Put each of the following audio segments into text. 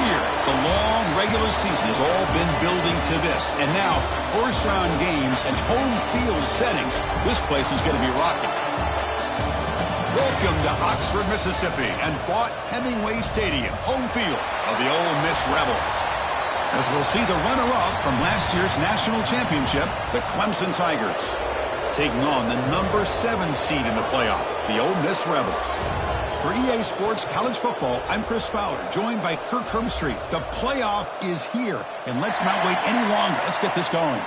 here. The long regular season has all been building to this. And now, first-round games and home field settings. This place is going to be rocking. Welcome to Oxford, Mississippi, and Vaught Hemingway Stadium, home field of the Ole Miss Rebels. As we'll see the runner-up from last year's national championship, the Clemson Tigers, taking on the number 7 seed in the playoff, the Ole Miss Rebels. For EA Sports College Football, I'm Chris Fowler, joined by Kirk Hermstreet. The playoff is here, and let's not wait any longer. Let's get this going.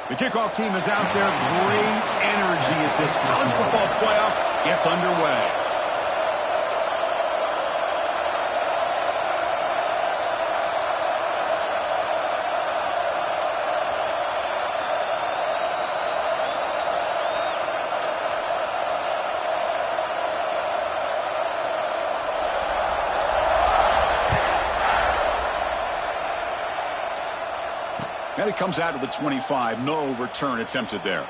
The kickoff team is out there. Great energy as this college football playoff gets underway. And it comes out of the 25. No return attempted there.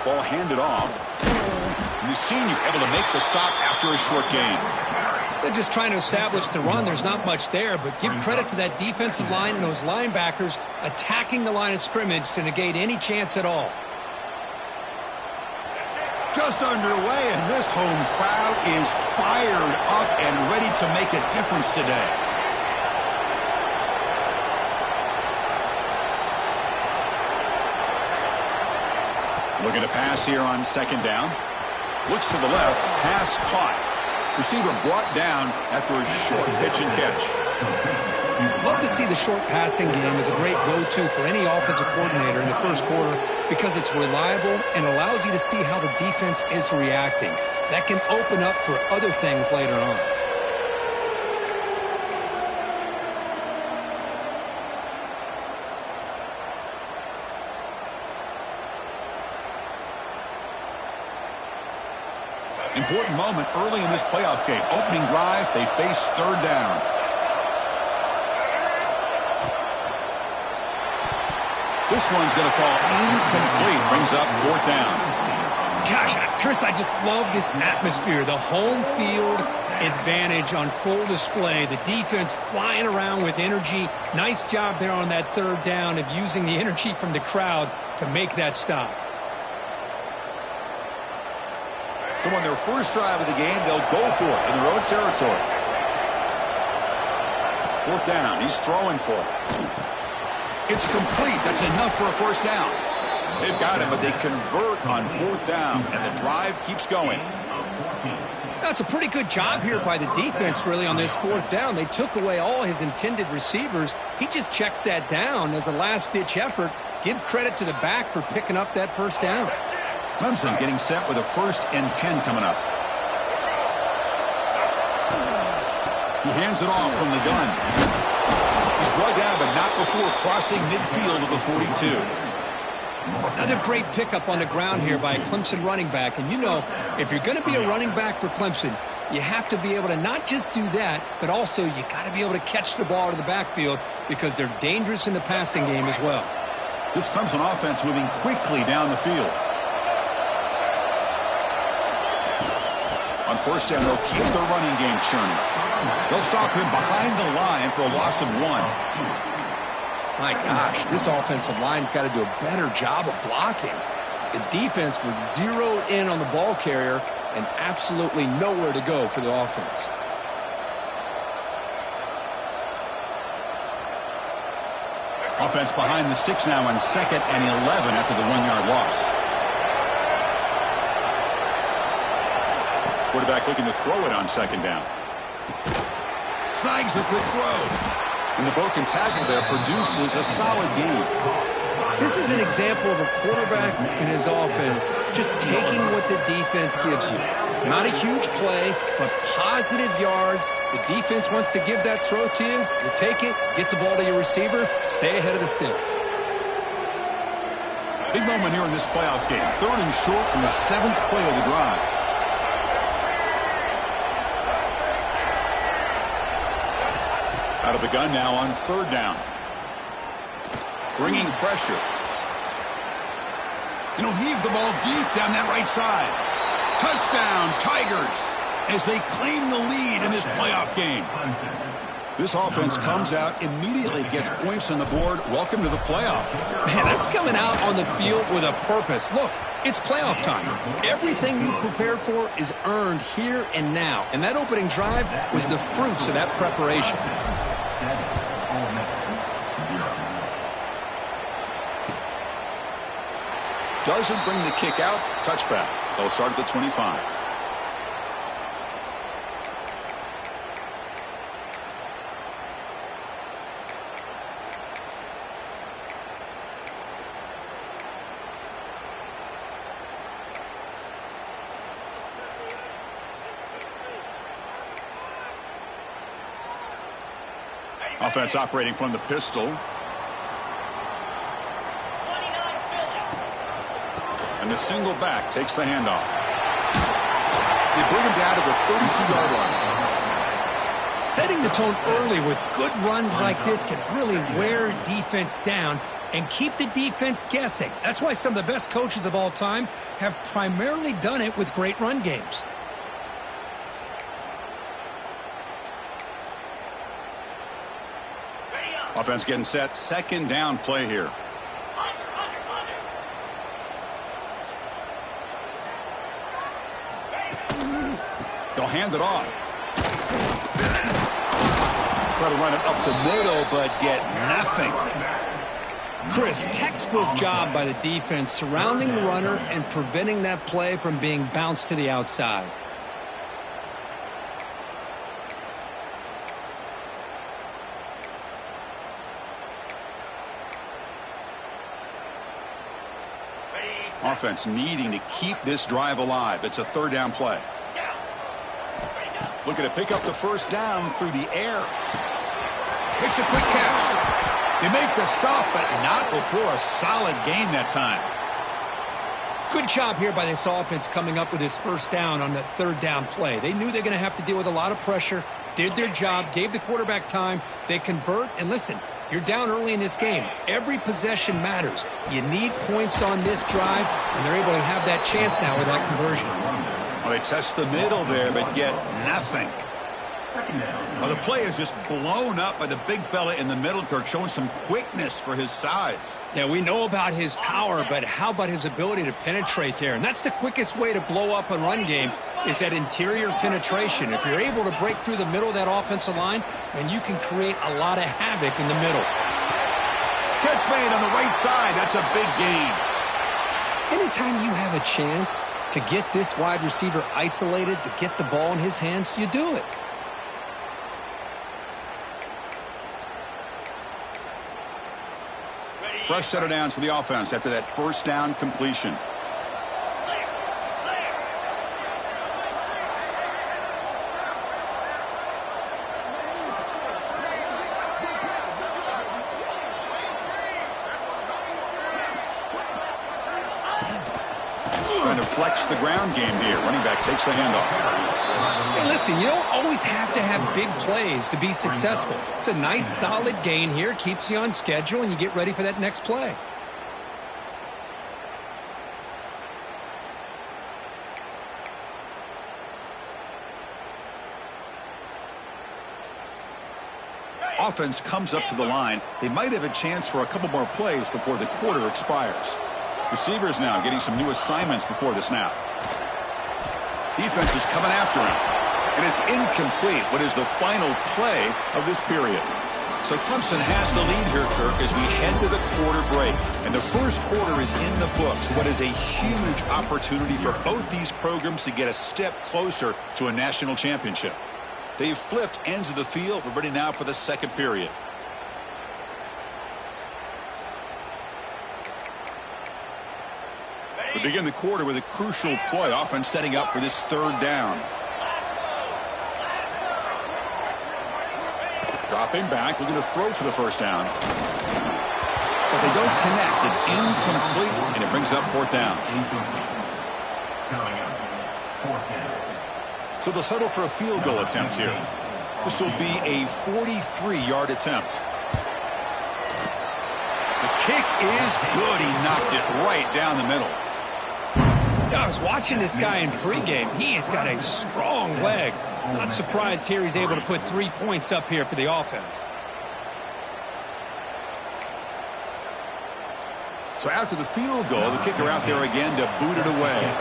Ball handed off. And the senior able to make the stop after a short gain. They're just trying to establish the run. There's not much there, but give credit to that defensive line and those linebackers attacking the line of scrimmage to negate any chance at all. Just underway, and this home crowd is fired up and ready to make a difference today. Looking to pass here on second down. Looks to the left. Pass caught. Receiver brought down after a short pitch and catch. Love to see the short passing game as a great go-to for any offensive coordinator in the first quarter because it's reliable and allows you to see how the defense is reacting. That can open up for other things later on. Important moment early in this playoff game. Opening drive, they face third down. This one's going to fall incomplete. Brings up fourth down. Gosh, Chris, I just love this atmosphere. The home field advantage on full display. The defense flying around with energy. Nice job there on that third down of using the energy from the crowd to make that stop. So on their first drive of the game, they'll go for it in their own territory. Fourth down. He's throwing for it. It's complete. That's enough for a first down. They've got it, but they convert on fourth down, and the drive keeps going. That's a pretty good job here by the defense, really, on this fourth down. They took away all his intended receivers. He just checks that down as a last-ditch effort. Give credit to the back for picking up that first down. Clemson getting set with a 1st and 10 coming up. He hands it off from the gun. He's brought down, but not before crossing midfield of the 42. Another great pickup on the ground here by a Clemson running back. And you know, if you're going to be a running back for Clemson, you have to be able to not just do that, but also you got to be able to catch the ball to the backfield because they're dangerous in the passing game as well. This Clemson offense moving quickly down the field. On first down, they'll keep their running game churning. They'll stop him behind the line for a loss of 1. My gosh, this offensive line's got to do a better job of blocking. The defense was zeroed in on the ball carrier and absolutely nowhere to go for the offense. Offense behind the 6 now on 2nd and 11 after the 1-yard loss. Quarterback looking to throw it on 2nd down. Snags the quick throw. And the broken tackle there produces a solid gain. This is an example of a quarterback in his offense just taking what the defense gives you. Not a huge play, but positive yards. The defense wants to give that throw to you. You take it, get the ball to your receiver, stay ahead of the sticks. Big moment here in this playoff game. 3rd and short in the 7th play of the drive. Out of the gun now on 3rd down. Bringing pressure. And he'll heave the ball deep down that right side. Touchdown, Tigers, as they claim the lead in this playoff game. This offense comes out, immediately gets points on the board. Welcome to the playoff. Man, that's coming out on the field with a purpose. Look, it's playoff time. Everything you prepared for is earned here and now. And that opening drive was the fruits of that preparation. Doesn't bring the kick out. Touchback. They'll start at the 25. Offense operating from the pistol. And the single back takes the handoff. They bring him down to the 32-yard line. Setting the tone early with good runs like this can really wear defense down and keep the defense guessing. That's why some of the best coaches of all time have primarily done it with great run games. Offense getting set. 2nd down play here. They'll hand it off. Try to run it up the middle, but get nothing. Chris, textbook job by the defense surrounding the runner and preventing that play from being bounced to the outside. Offense needing to keep this drive alive. It's a 3rd down play. Looking to pick up the 1st down through the air. Makes a quick catch. They make the stop, but not before a solid gain that time. Good job here by this offense coming up with his 1st down on that 3rd down play. They knew they're going to have to deal with a lot of pressure, did their job, gave the quarterback time. They convert, and listen, you're down early in this game. Every possession matters. You need points on this drive, and they're able to have that chance now with that conversion. Well, they test the middle there, but get nothing. Well, the play is just blown up by the big fella in the middle, Kirk, showing some quickness for his size. Yeah, we know about his power, but how about his ability to penetrate there? And that's the quickest way to blow up a run game is that interior penetration. If you're able to break through the middle of that offensive line, then you can create a lot of havoc in the middle. Catch made on the right side. That's a big gain. Anytime you have a chance to get this wide receiver isolated, to get the ball in his hands, you do it. Fresh set of downs for the offense after that 1st down completion. Trying to flex the ground game here. Running back takes the handoff. Hey, listen, you don't always have to have big plays to be successful. It's a nice, solid gain here. Keeps you on schedule, and you get ready for that next play. Offense comes up to the line. They might have a chance for a couple more plays before the quarter expires. Receivers now getting some new assignments before the snap. Defense is coming after him. And it's incomplete. What is the final play of this period? So Clemson has the lead here, Kirk, as we head to the quarter break. And the first quarter is in the books. What is a huge opportunity for both these programs to get a step closer to a national championship. They've flipped ends of the field. We're ready now for the second period. We begin the quarter with a crucial play, offense setting up for this third down. Dropping back, looking to throw for the first down. But they don't connect. It's incomplete, and it brings up fourth down. So they'll settle for a field goal attempt here. This will be a 43-yard attempt. The kick is good. He knocked it right down the middle. I was watching this guy in pregame. He has got a strong leg. Not surprised here he's able to put 3 points up here for the offense. So after the field goal, the kicker out there again to boot it away.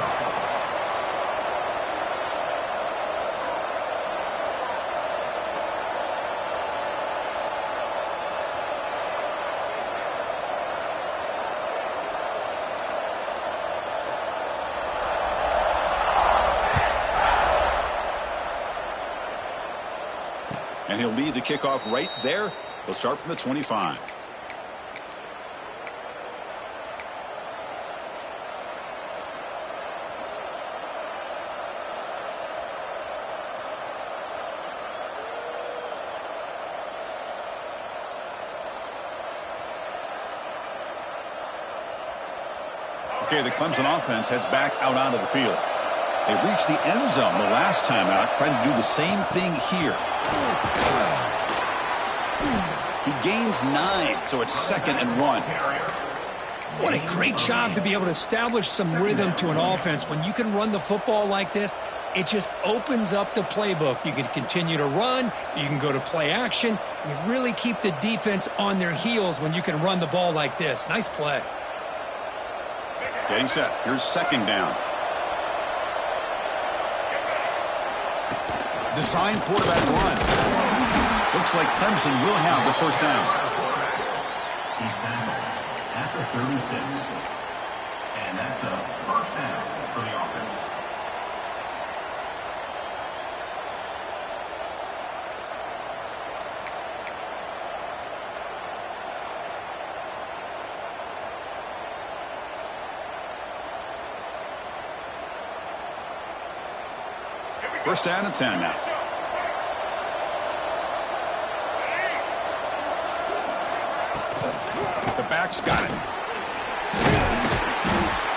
And he'll lead the kickoff right there. They'll start from the 25. Okay, the Clemson offense heads back out onto the field. They reached the end zone the last time out, trying to do the same thing here. He gains 9, so it's 2nd and 1. What a great job to be able to establish some rhythm to an offense. When you can run the football like this, it just opens up the playbook. You can continue to run. You can go to play action. You really keep the defense on their heels when you can run the ball like this. Nice play. Getting set. Here's 2nd down. Design quarterback run. Looks like Clemson will have the first down. He's tackled at the 36. And that's a first down for the offense. First down and 10 now. The back's got it.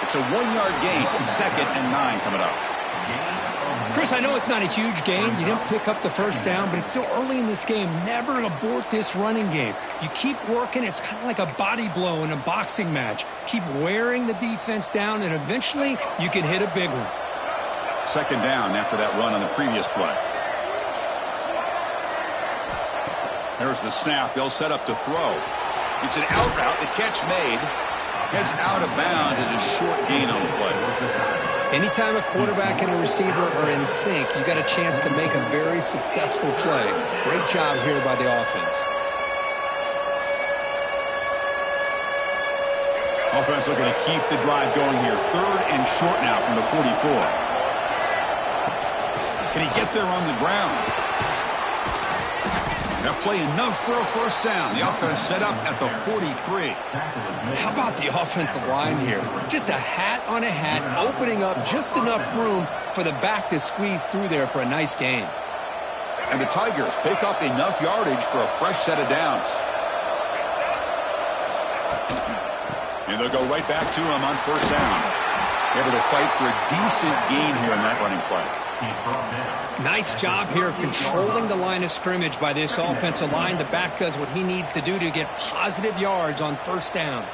It's a 1-yard gain. 2nd and 9 coming up. Chris, I know it's not a huge gain. You didn't pick up the first down, but it's still early in this game. Never abort this running game. You keep working. It's kind of like a body blow in a boxing match. Keep wearing the defense down, and eventually you can hit a big one. 2nd down after that run on the previous play. There's the snap. They'll set up to throw. It's an out route. The catch made. Heads out of bounds as a short gain on the play. Anytime a quarterback and a receiver are in sync, you got a chance to make a very successful play. Great job here by the offense. Offense looking to keep the drive going here. 3rd and short now from the 44. Can he get there on the ground? That play enough for a first down. The offense set up at the 43. How about the offensive line here? Just a hat on a hat, opening up just enough room for the back to squeeze through there for a nice gain. And the Tigers pick up enough yardage for a fresh set of downs. And they'll go right back to him on first down. Able to fight for a decent gain here in that running play. Nice job here of controlling the line of scrimmage by this offensive line. The back does what he needs to do to get positive yards on first down.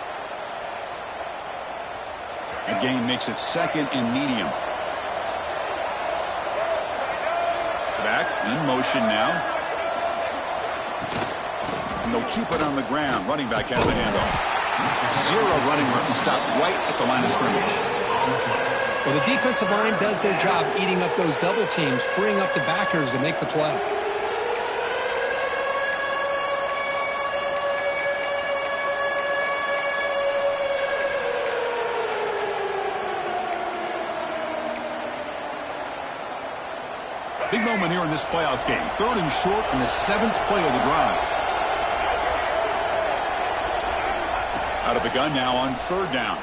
The gain makes it 2nd and medium. Back in motion now. And they'll keep it on the ground. Running back has the handoff. 0 running room. Stopped right at the line of scrimmage. Well, the defensive line does their job eating up those double teams, freeing up the backers to make the play. Big moment here in this playoff game. 3rd and short in the 7th play of the drive. Out of the gun now on 3rd down.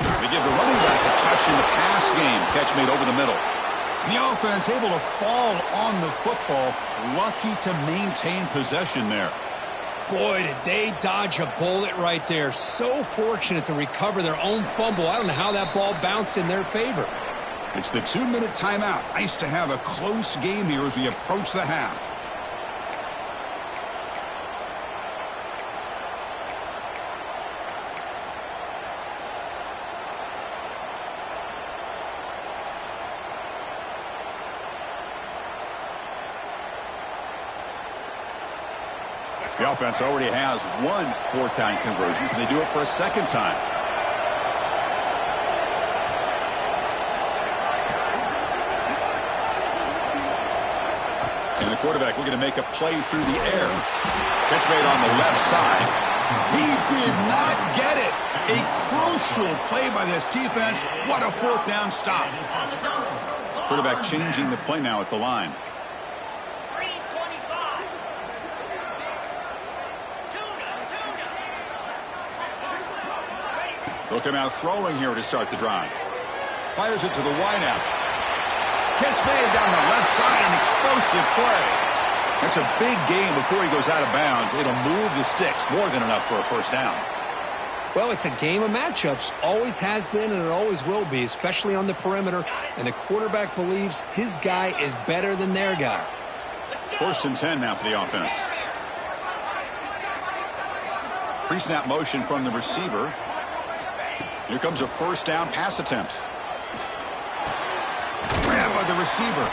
They give the running back a touch in the pass game. Catch made over the middle. And the offense able to fall on the football. Lucky to maintain possession there. Boy, did they dodge a bullet right there. So fortunate to recover their own fumble. I don't know how that ball bounced in their favor. It's the 2-minute timeout. Nice to have a close game here as we approach the half. The offense already has 1 4th down conversion. Can they do it for a 2nd time? And the quarterback looking to make a play through the air. Catch made on the left side. He did not get it. A crucial play by this defense. What a 4th down stop. Quarterback changing the play now at the line. They'll come out throwing here to start the drive. Fires it to the wideout. Catch made down the left side, an explosive play. That's a big gain before he goes out of bounds. It'll move the sticks, more than enough for a 1st down. Well, it's a game of matchups. Always has been and it always will be, especially on the perimeter. And the quarterback believes his guy is better than their guy. 1st and 10 now for the offense. Pre-snap motion from the receiver. Here comes a 1st down pass attempt. Grab by the receiver.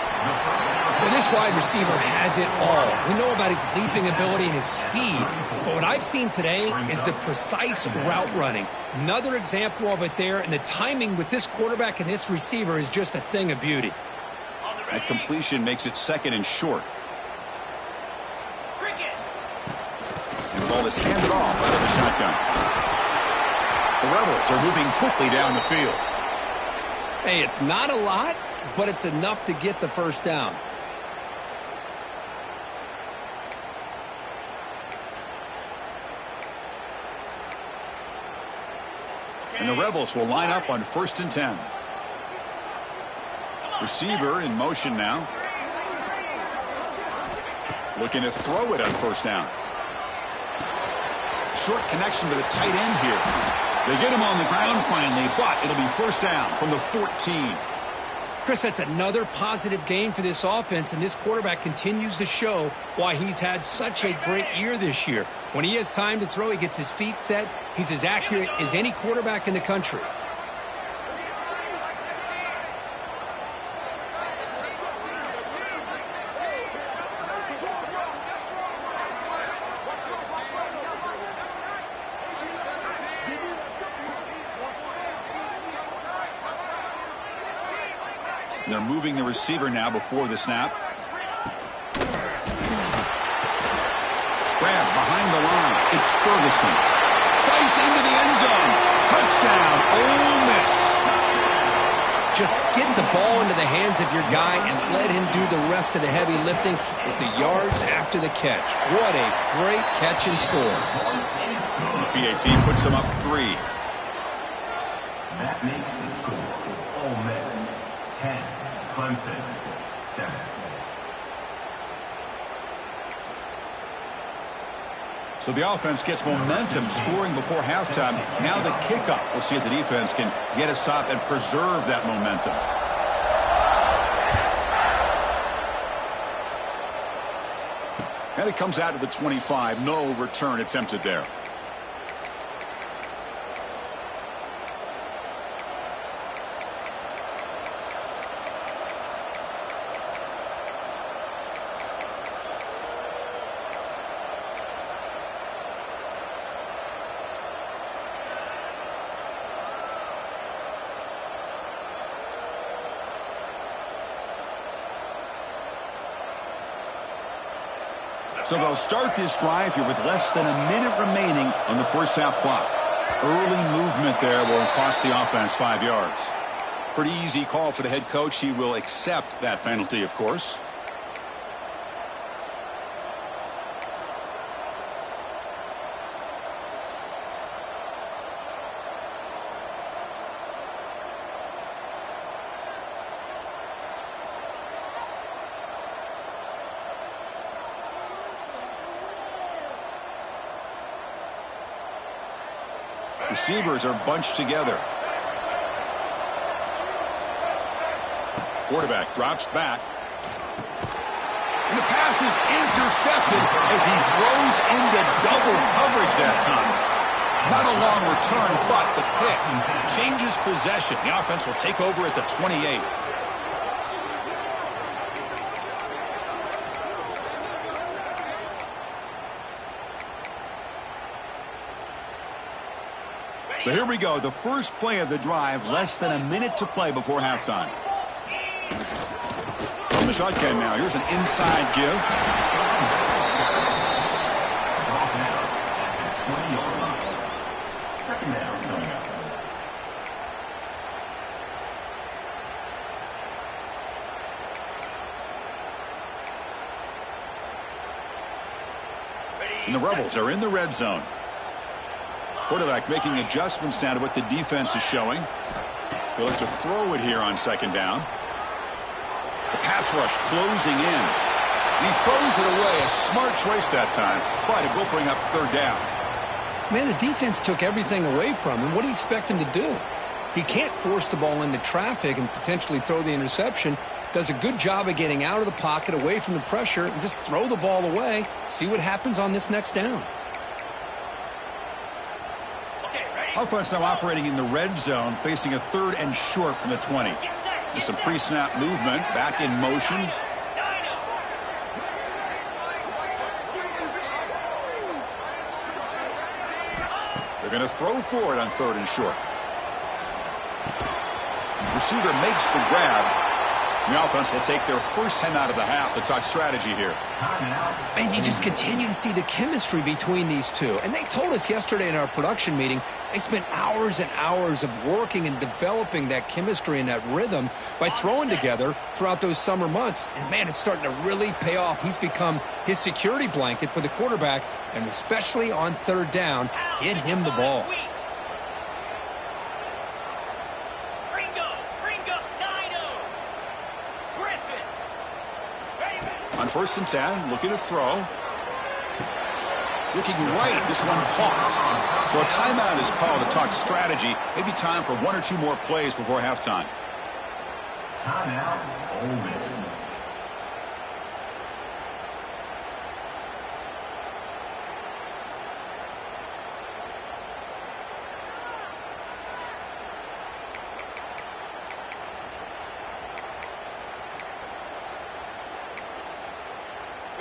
Well, this wide receiver has it all. We know about his leaping ability and his speed, but what I've seen today is the precise route running. Another example of it there, and the timing with this quarterback and this receiver is just a thing of beauty. That completion makes it 2nd and short. And the ball is handed off out of the shotgun. The Rebels are moving quickly down the field. Hey, it's not a lot, but it's enough to get the 1st down. And the Rebels will line up on 1st and 10. Receiver in motion now. Looking to throw it on 1st down. Short connection to the tight end here. They get him on the ground finally, but it'll be 1st down from the 14. Chris, that's another positive game for this offense, and this quarterback continues to show why he's had such a great year this year. When he has time to throw, he gets his feet set. He's as accurate as any quarterback in the country. They're moving the receiver now before the snap. Grab behind the line. It's Ferguson. Fights into the end zone. Touchdown, Ole Miss. Just get the ball into the hands of your guy and let him do the rest of the heavy lifting with the yards after the catch. What a great catch and score. PAT puts them up 3. That makes the score. Ole Miss 10, Clemson 7. So the offense gets momentum scoring before halftime. Now the kickoff. We'll see if the defense can get a stop and preserve that momentum. And it comes out to the 25. No return attempted there. So they'll start this drive here with less than a minute remaining on the first half clock. Early movement there will cost the offense 5 yards. Pretty easy call for the head coach. He will accept that penalty, of course. Receivers are bunched together. Quarterback drops back. And the pass is intercepted as he throws into double coverage that time. Not a long return, but the pick changes possession. The offense will take over at the 28. So here we go, the first play of the drive, less than a minute to play before halftime. From the shotgun now, here's an inside give. Second down coming up. And the Rebels are in the red zone. Quarterback making adjustments now to what the defense is showing. They'll have to throw it here on second down. The pass rush closing in. He throws it away. A smart choice that time, but it will bring up third down. Man, the defense took everything away from him. What do you expect him to do? He can't force the ball into traffic and potentially throw the interception. Does a good job of getting out of the pocket, away from the pressure, and just throw the ball away. See what happens on this next down. Offense now operating in the red zone, facing a 3rd and short from the 20. There's some pre-snap movement, back in motion. They're going to throw for it on 3rd and short. Receiver makes the grab. The offense will take their first 10 out of the half to talk strategy here. And you just continue to see the chemistry between these two. And they told us yesterday in our production meeting, they spent hours and hours of working and developing that chemistry and that rhythm by throwing together throughout those summer months. And, man, it's starting to really pay off. He's become his security blanket for the quarterback, and especially on 3rd down, get him the ball. On 1st and 10, looking to throw. Looking right, this one caught. So a timeout is called to talk strategy. Maybe time for 1 or 2 more plays before halftime. Timeout, Ole Miss.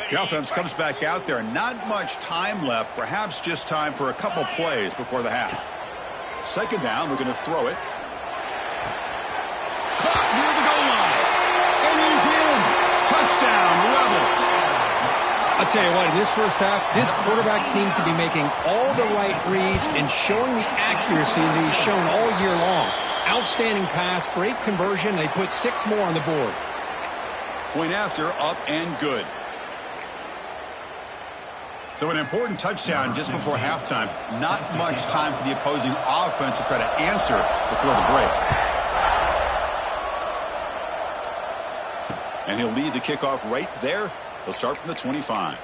The offense comes back out there. Not much time left. Perhaps just time for a couple plays before the half. Second down, we're going to throw it. Caught near the goal line. And he's in. Touchdown, Rebels. I'll tell you what, in this first half, this quarterback seemed to be making all the right reads and showing the accuracy that he's shown all year long. Outstanding pass, great conversion. They put 6 more on the board. Point after, up and good. So an important touchdown just before halftime. Not much time for the opposing offense to try to answer before the break. And he'll lead the kickoff right there. They'll start from the 25.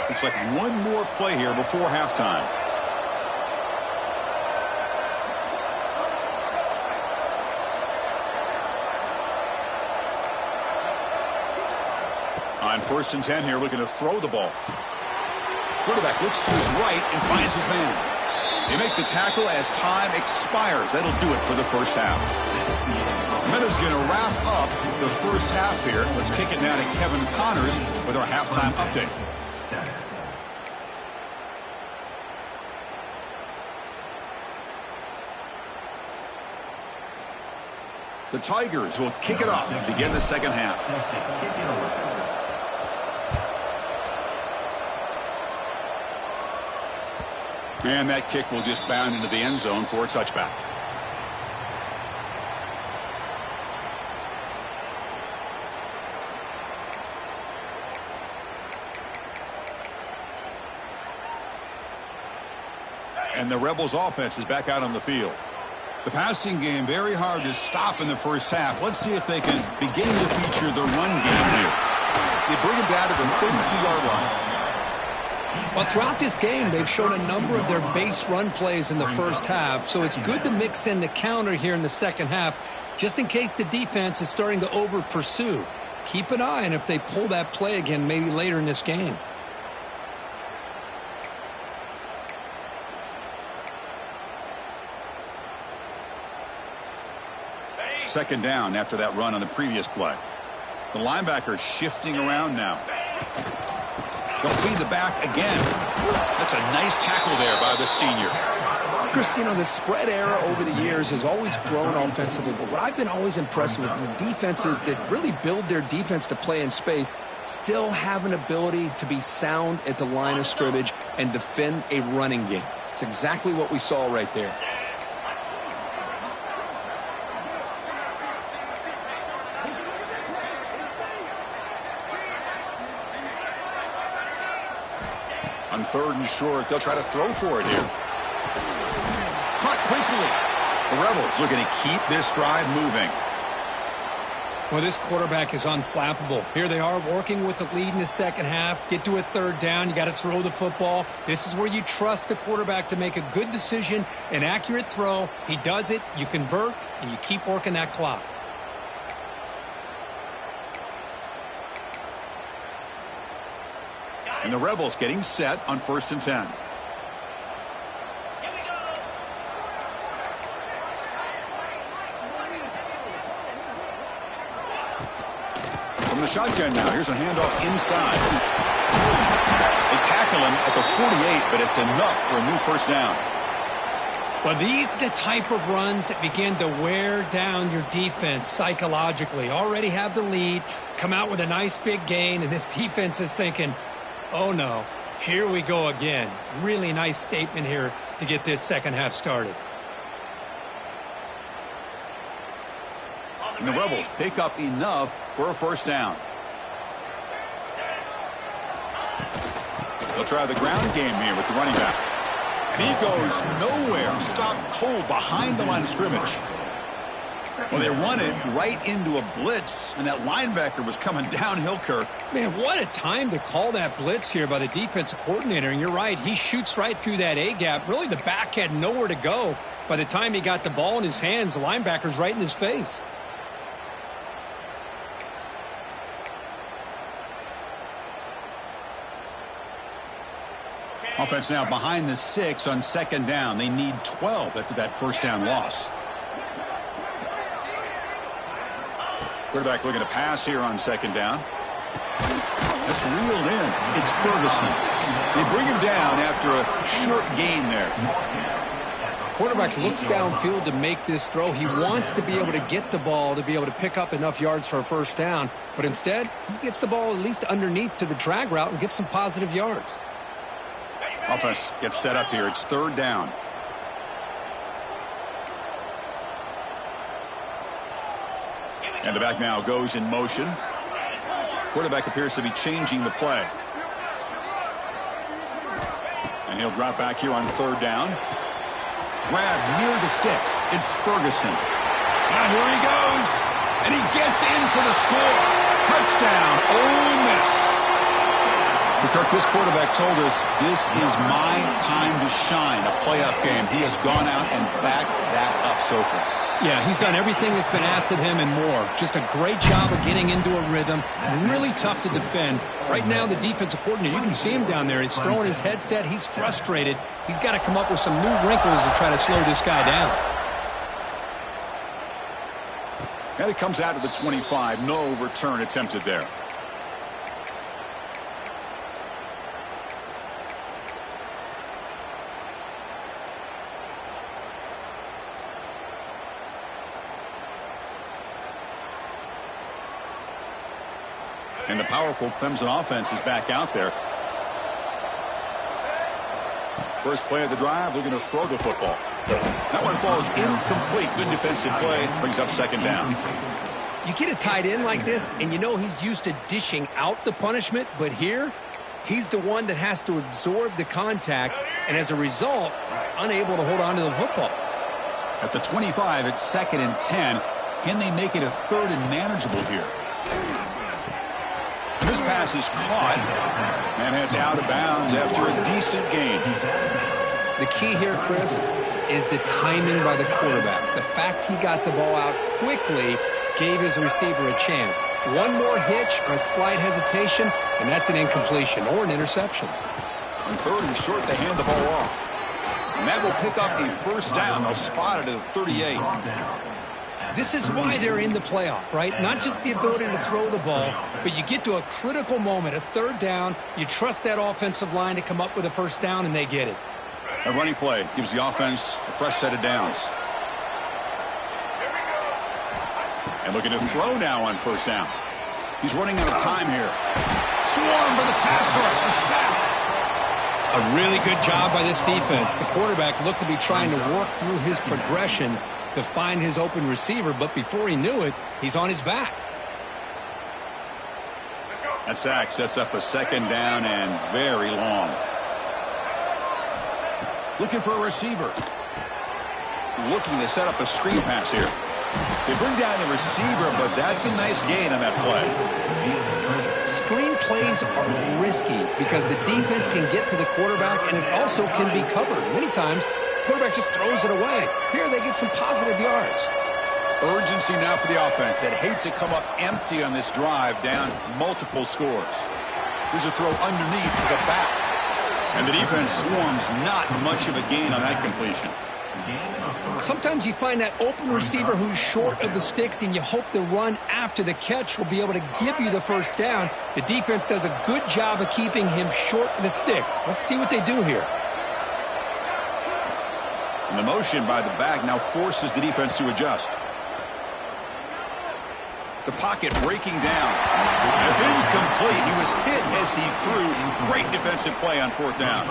Looks like one more play here before halftime. On 1st and 10 here, looking to throw the ball. Quarterback looks to his right and finds his man. They make the tackle as time expires. That'll do it for the first half. Meadows going to wrap up the first half here. Let's kick it down to Kevin Connors with our halftime update. The Tigers will kick it off to begin the second half. And that kick will just bound into the end zone for a touchback. And the Rebels offense is back out on the field. The passing game very hard to stop in the first half. Let's see if they can begin to feature the run game here. They bring it down to the 32-yard line. Well, throughout this game, they've shown a number of their base run plays in the first half, so it's good to mix in the counter here in the second half, just in case the defense is starting to over-pursue. Keep an eye on if they pull that play again maybe later in this game. Second down after that run on the previous play. The linebacker shifting around now. They'll feed the back again. That's a nice tackle there by the senior. Chris, you know, the spread era over the years has always grown offensively, but what I've been always impressed with the defenses that really build their defense to play in space still have an ability to be sound at the line of scrimmage and defend a running game. It's exactly what we saw right there. On third and short, they'll try to throw for it here. Caught quickly. The Rebels looking to keep this drive moving. Well, this quarterback is unflappable. Here they are working with the lead in the second half. Get to a third down. You got to throw the football. This is where you trust the quarterback to make a good decision, an accurate throw. He does it. You convert, and you keep working that clock. And the Rebels getting set on 1st and 10. From the shotgun now, here's a handoff inside. They tackle him at the 48, but it's enough for a new first down. Well, these are the type of runs that begin to wear down your defense psychologically. Already have the lead, come out with a nice big gain, and this defense is thinking, oh no, here we go again. Really nice statement here to get this second half started. And the Rebels pick up enough for a first down. They'll try the ground game here with the running back. And he goes nowhere. Stopped cold behind the line of scrimmage. Well, they run it right into a blitz, and that linebacker was coming downhill, Kirk. Man, what a time to call that blitz here by the defensive coordinator. And you're right, he shoots right through that A-gap. Really, the back had nowhere to go. By the time he got the ball in his hands, the linebacker's right in his face. Offense now behind the 6 on second down. They need 12 after that first down loss. Quarterback looking to pass here on second down. That's reeled in. It's Ferguson. They bring him down after a short gain there. Quarterback looks downfield to make this throw. He wants to be able to get the ball to be able to pick up enough yards for a first down. But instead, he gets the ball at least underneath to the drag route and gets some positive yards. Offense gets set up here. It's third down. And the back now goes in motion. Quarterback appears to be changing the play. And he'll drop back here on third down. Grab near the sticks. It's Ferguson. Now here he goes. And he gets in for the score. Touchdown, Ole Miss. Kirk, this quarterback told us this is my time to shine, a playoff game. He has gone out and backed that up so far. Yeah, he's done everything that's been asked of him and more. Just a great job of getting into a rhythm. Really tough to defend. Right now, the defensive coordinator, you can see him down there. He's throwing his headset. He's frustrated. He's got to come up with some new wrinkles to try to slow this guy down. And it comes out to the 25. No return attempted there. And the powerful Clemson offense is back out there. First play of the drive, they're going to throw the football. That one falls incomplete. Good defensive play. Brings up second down. You get a tight end like this, and you know he's used to dishing out the punishment, but here, he's the one that has to absorb the contact, and as a result, he's unable to hold on to the football. At the 25, it's 2nd and 10. Can they make it a 3rd and manageable here? This pass is caught and heads out of bounds after a decent gain. The key here, Chris, is the timing by the quarterback. The fact he got the ball out quickly gave his receiver a chance. One more hitch or a slight hesitation, and that's an incompletion or an interception. On 3rd and short, they hand the ball off. And that will pick up a first down. They'll spot it at the 38. This is why they're in the playoff, right? Not just the ability to throw the ball, but you get to a critical moment, a 3rd down. You trust that offensive line to come up with a first down, and they get it. A running play gives the offense a fresh set of downs. And looking to throw now on first down. He's running out of time here. Swarm by the pass rush. He's sacked. A really good job by this defense. The quarterback looked to be trying to work through his progressions to find his open receiver, but before he knew it, he's on his back. That sack sets up a 2nd down and very long. Looking for a receiver. Looking to set up a screen pass here. They bring down the receiver, but that's a nice gain on that play. Screen plays are risky because the defense can get to the quarterback, and it also can be covered. Many times, the quarterback just throws it away. Here, they get some positive yards. Urgency now for the offense that hates to come up empty on this drive, down multiple scores. Here's a throw underneath to the back. And the defense swarms, not much of a gain on that completion. Sometimes you find that open receiver who's short of the sticks, and you hope the run after the catch will be able to give you the first down. The defense does a good job of keeping him short of the sticks. Let's see what they do here. And the motion by the back now forces the defense to adjust. The pocket breaking down. And it's incomplete. He was hit as he threw. Great defensive play on 4th down.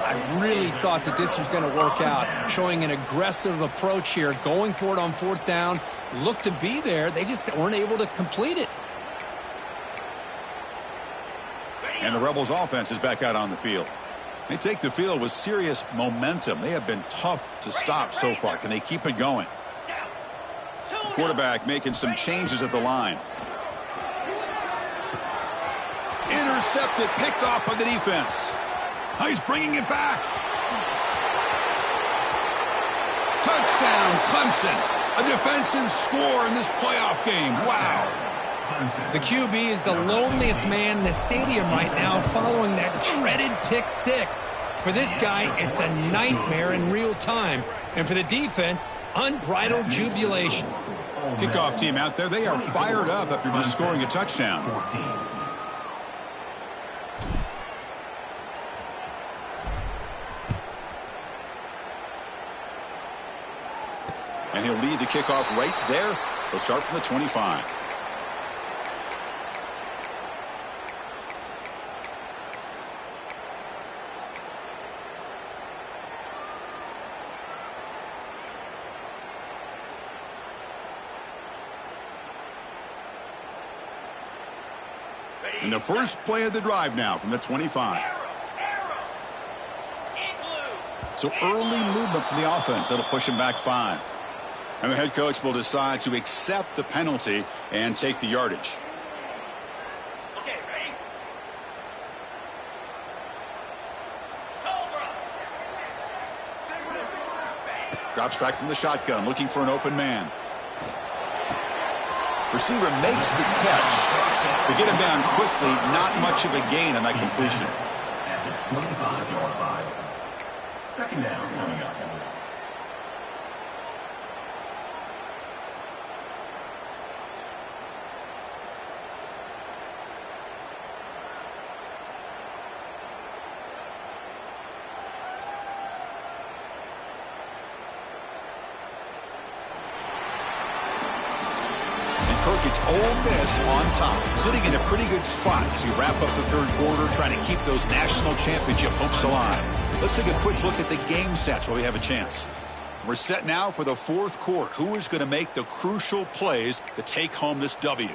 I really thought that this was going to work out, showing an aggressive approach here, going for it on 4th down. Looked to be there. They just weren't able to complete it. And the Rebels offense is back out on the field. They take the field with serious momentum. They have been tough to stop so far. Can they keep it going? The quarterback making some changes at the line. Intercepted, picked off by the defense. Oh, he's bringing it back. Touchdown, Clemson. A defensive score in this playoff game. Wow. The QB is the loneliest man in the stadium right now following that dreaded pick 6. For this guy, it's a nightmare in real time. And for the defense, unbridled jubilation. Kickoff team out there, they are fired up after just scoring a touchdown. And he'll lead the kickoff right there. He'll start from the 25. And the first play of the drive now from the 25. So early movement from the offense. That'll push him back 5. And the head coach will decide to accept the penalty and take the yardage. Okay, ready? Drops back from the shotgun, looking for an open man. Receiver makes the catch. To get him down quickly, not much of a gain on that completion. At the 25-yard line. 2nd down coming up. Kirk gets Ole Miss on top, sitting in a pretty good spot as we wrap up the third quarter, trying to keep those national championship hopes alive. Let's take a quick look at the game stats while we have a chance. We're set now for the fourth quarter. Who is going to make the crucial plays to take home this W?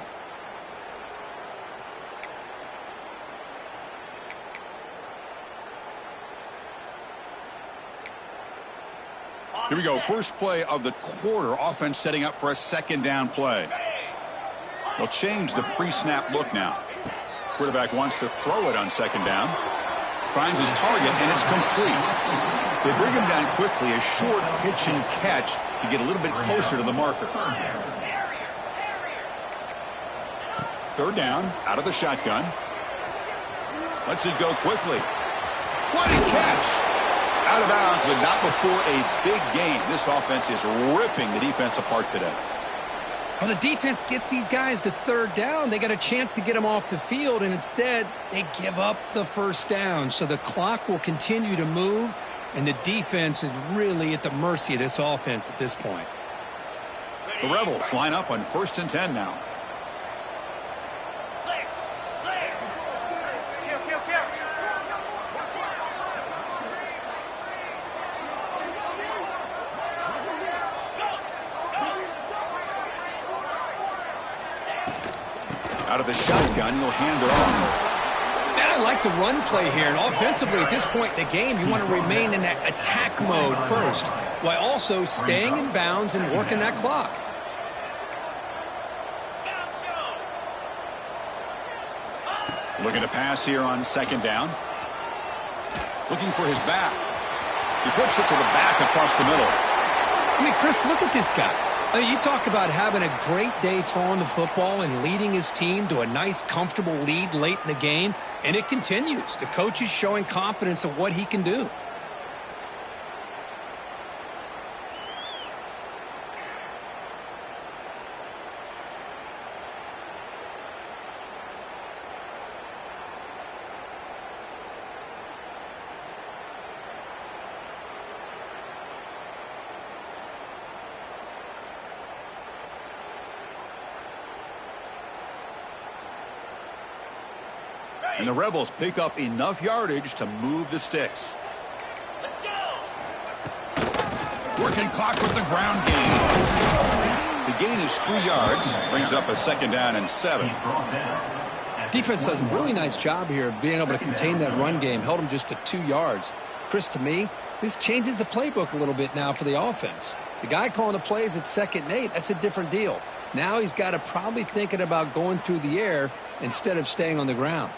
Here we go. First play of the quarter. Offense setting up for a second down play. They'll change the pre-snap look now. Quarterback wants to throw it on second down. Finds his target, and it's complete. They bring him down quickly. A short pitch and catch to get a little bit closer to the marker. Third down, out of the shotgun. Lets it go quickly. What a catch! Out of bounds, but not before a big game. This offense is ripping the defense apart today. Well, the defense gets these guys to third down. They got a chance to get them off the field, and instead they give up the first down. So the clock will continue to move, and the defense is really at the mercy of this offense at this point. The Rebels line up on 1st and 10 now. Out of the shotgun, he'll hand it off. Man, I like the run play here. And offensively, at this point in the game, you want to remain in that attack mode first, while also staying in bounds and working that clock. Looking to pass here on second down. Looking for his back. He flips it to the back across the middle. I mean, Chris, look at this guy. I mean, you talk about having a great day throwing the football and leading his team to a nice, comfortable lead late in the game, and it continues. The coach is showing confidence of what he can do. And the Rebels pick up enough yardage to move the sticks. Let's go. Working clock with the ground game. The gain is 3 yards. Brings up a second down and 7. Defense does a really nice job here of being able to contain that run game. Held him just to 2 yards. Chris, to me, this changes the playbook a little bit now for the offense. The guy calling the plays at 2nd and 8, that's a different deal. Now he's got to probably thinking about going through the air instead of staying on the ground.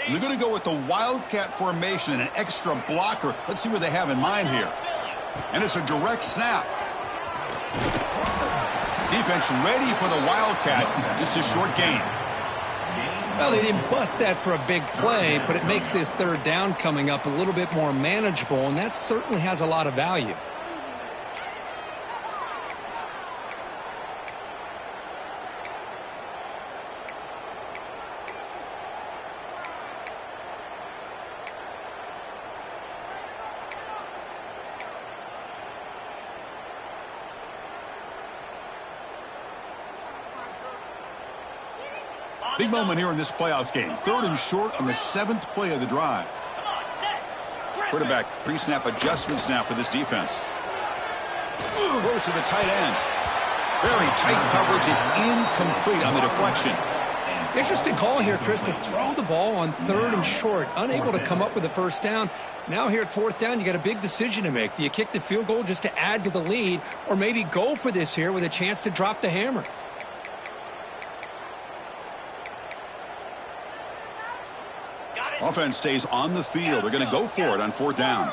They're going to go with the Wildcat formation and an extra blocker. Let's see what they have in mind here. And it's a direct snap. Defense ready for the Wildcat. Just a short gain. Well, they didn't bust that for a big play, but it makes this third down coming up a little bit more manageable, and that certainly has a lot of value. Big moment here in this playoff game. 3rd and short on the 7th play of the drive. Quarterback pre-snap adjustments now for this defense. Throws to the tight end. Very tight coverage. It's incomplete on the deflection. Interesting call here, Chris, to throw the ball on 3rd and short. Unable to come up with a first down. Now here at 4th down, you got a big decision to make. Do you kick the field goal just to add to the lead, or maybe go for this here with a chance to drop the hammer? Offense stays on the field. They're going to go for it on 4th down.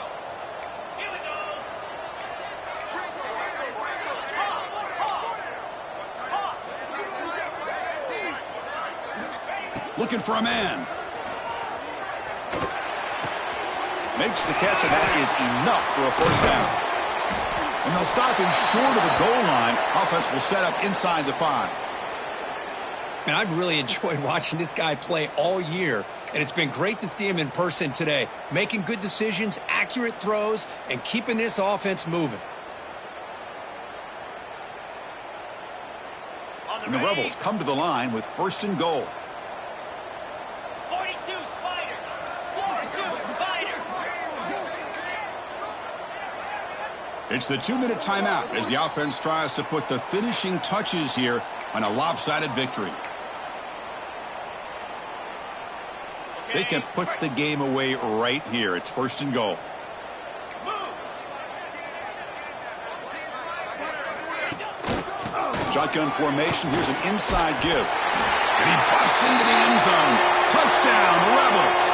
Looking for a man. Makes the catch, and that is enough for a first down. And they'll stop him short of the goal line. Offense will set up inside the 5. Man, I've really enjoyed watching this guy play all year, and it's been great to see him in person today, making good decisions, accurate throws, and keeping this offense moving. And the Rebels come to the line with 1st and goal. 42 Spider. 42 Spider. It's the 2-minute timeout as the offense tries to put the finishing touches here on a lopsided victory. They can put the game away right here. It's 1st and goal. Shotgun formation. Here's an inside give. And he busts into the end zone. Touchdown, Rebels.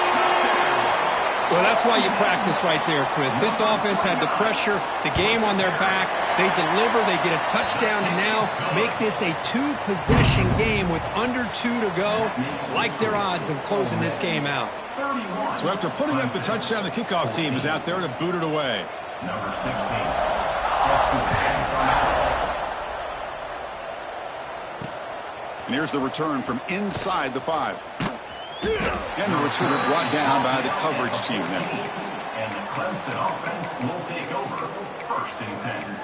Well, that's why you practice right there, Chris. This offense had the pressure, the game on their back. They deliver, they get a touchdown, and now make this a 2-possession game with under 2 to go. Like their odds of closing this game out. So after putting up the touchdown, the kickoff team is out there to boot it away. Number 16. Set to hands on the ball. And here's the return from inside the 5. And the returner brought down by the coverage team then. And the Clemson offense will take over 1st and 10.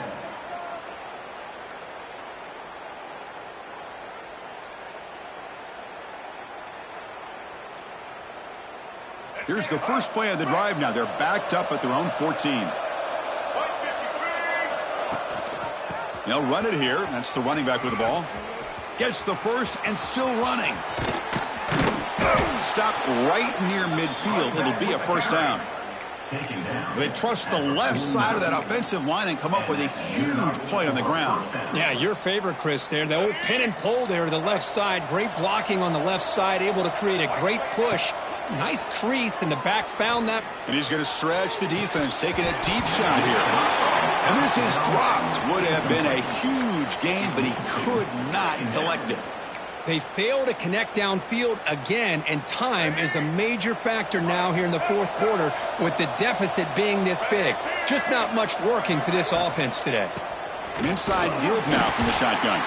Here's the first play of the drive now. They're backed up at their own 14. They'll run it here. That's the running back with the ball. Gets the first and still running. Stopped right near midfield. It'll be a 1st down. They trust the left side of that offensive line and come up with a huge play on the ground. Yeah, your favorite, Chris, there. The old pin and pull there to the left side. Great blocking on the left side. Able to create a great push. Nice crease, and the back found that. And he's going to stretch the defense, taking a deep shot here. And this is dropped. Would have been a huge gain, but he could not collect it. They fail to connect downfield again, and time is a major factor now here in the 4th quarter with the deficit being this big. Just not much working for this offense today. An inside give now from the shotgun.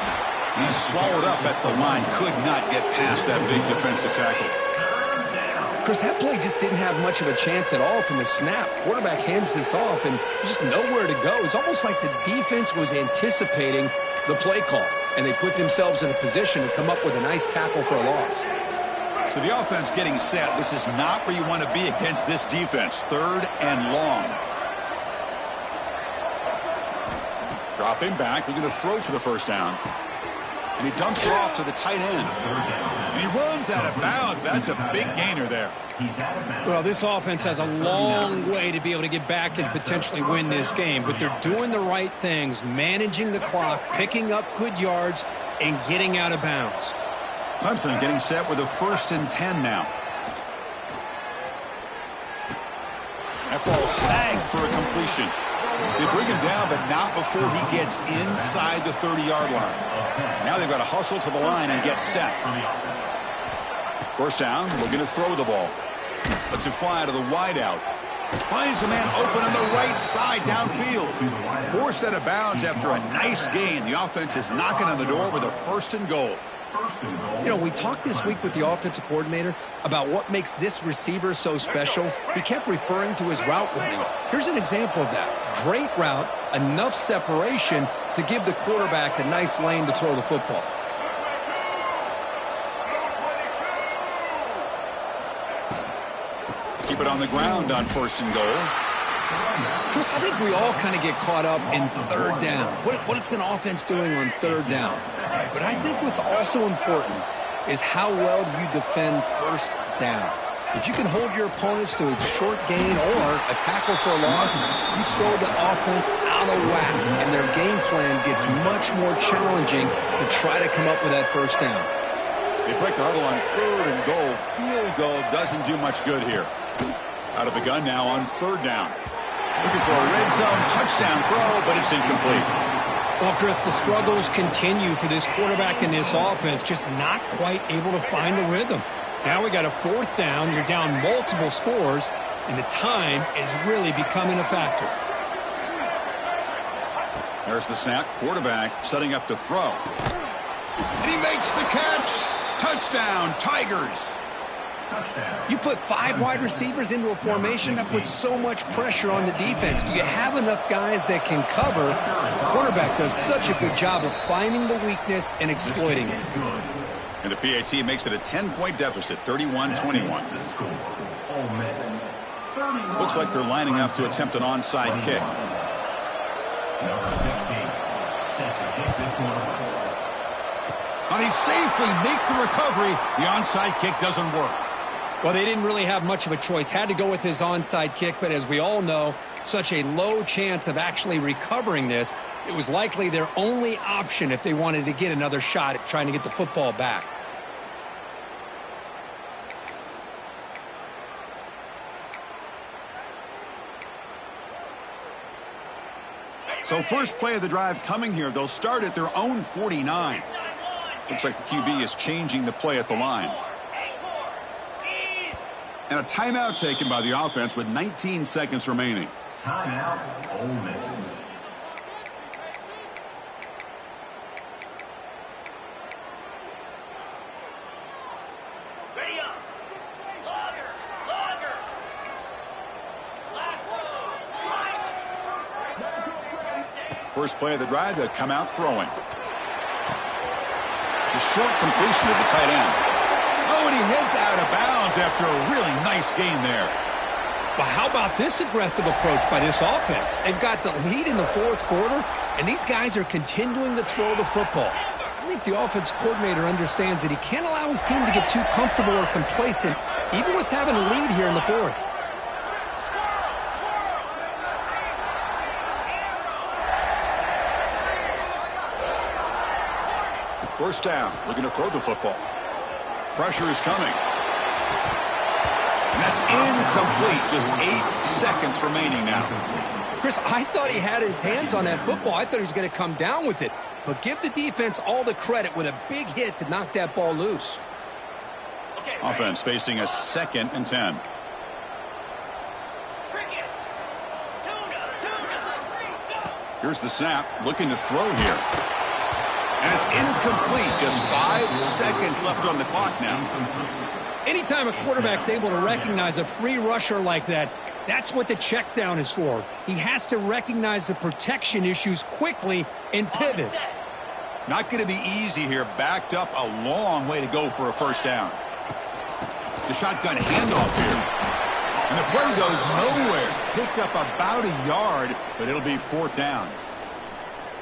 He's swallowed up at the line. Could not get past that big defensive tackle. Chris, that play just didn't have much of a chance at all from the snap. Quarterback hands this off, and just nowhere to go. It's almost like the defense was anticipating the play call, and they put themselves in a position to come up with a nice tackle for a loss. So the offense getting set. This is not where you want to be against this defense. 3rd and long. Dropping back. They're going to throw for the 1st down. And he dumps it off to the tight end. And he runs out of bounds. That's a big gainer there. Well, this offense has a long way to be able to get back and potentially win this game, but they're doing the right things, managing the clock, picking up good yards, and getting out of bounds. Clemson getting set with a 1st and 10 now. That ball snagged for a completion. They bring him down, but not before he gets inside the 30-yard line. Now they've got to hustle to the line and get set. 1st down, we're going to throw the ball. Lets it fly to the wideout. Finds a man open on the right side downfield. Forced out of bounds after a nice gain. The offense is knocking on the door with a 1st and goal. You know, we talked this week with the offensive coordinator about what makes this receiver so special. He kept referring to his route running. Here's an example of that. Great route, enough separation to give the quarterback a nice lane to throw the football. Keep it on the ground on 1st and goal. Chris, I think we all kind of get caught up in 3rd down. What's an offense doing on 3rd down? But I think what's also important is how well you defend 1st down. If you can hold your opponents to a short gain or a tackle for a loss, you throw the offense out of whack, and their game plan gets much more challenging to try to come up with that 1st down. They break the huddle on 3rd and goal. Field goal doesn't do much good here. Out of the gun now on 3rd down. Looking for a red zone touchdown throw, but it's incomplete. Well, Chris, the struggles continue for this quarterback in this offense, just not quite able to find the rhythm. Now we got a 4th down. You're down multiple scores, and the time is really becoming a factor. There's the snap. Quarterback setting up to throw. And he makes the catch. Touchdown, Tigers. Touchdown. You put 5 wide receivers into a formation, that puts so much pressure on the defense. Do you have enough guys that can cover? The quarterback does such a good job of finding the weakness and exploiting it. And the PAT makes it a 10-point deficit, 31-21. Looks like they're lining up to attempt an onside kick. Number 16 set to kick this one away. Now they safely make the recovery. The onside kick doesn't work. Well, they didn't really have much of a choice. Had to go with his onside kick, but as we all know, such a low chance of actually recovering this. It was likely their only option if they wanted to get another shot at trying to get the football back. So first play of the drive coming here. They'll start at their own 49. Looks like the QB is changing the play at the line. And a timeout taken by the offense with 19 seconds remaining. Timeout, Ole Miss. Ready up. Longer. Longer. Last right. First play of the drive, they'll come out throwing. A short completion to the tight end. Oh, and he heads out of bounds after a really nice gain there. But how about this aggressive approach by this offense? They've got the lead in the fourth quarter, and these guys are continuing to throw the football. I think the offense coordinator understands that he can't allow his team to get too comfortable or complacent, even with having a lead here in the fourth. First down, looking to throw the football. Pressure is coming. And that's incomplete. Just 8 seconds remaining now. Chris, I thought he had his hands on that football. I thought he was going to come down with it. But give the defense all the credit with a big hit to knock that ball loose. Offense facing a 2nd and 10. Here's the snap. Looking to throw here. And it's incomplete. Just 5 seconds left on the clock now. Anytime a quarterback's able to recognize a free rusher like that, that's what the check down is for. He has to recognize the protection issues quickly and pivot. Not going to be easy here. Backed up a long way to go for a first down. The shotgun handoff here. And the play goes nowhere. Picked up about a yard, but it'll be 4th down.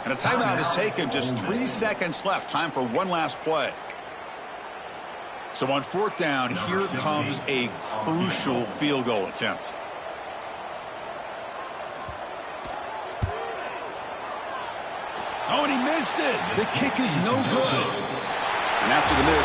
And a timeout is taken. Just 3 seconds left. Time for one last play. So on 4th down, here comes a crucial field goal attempt. Oh, and he missed it. The kick is no good. And after the miss,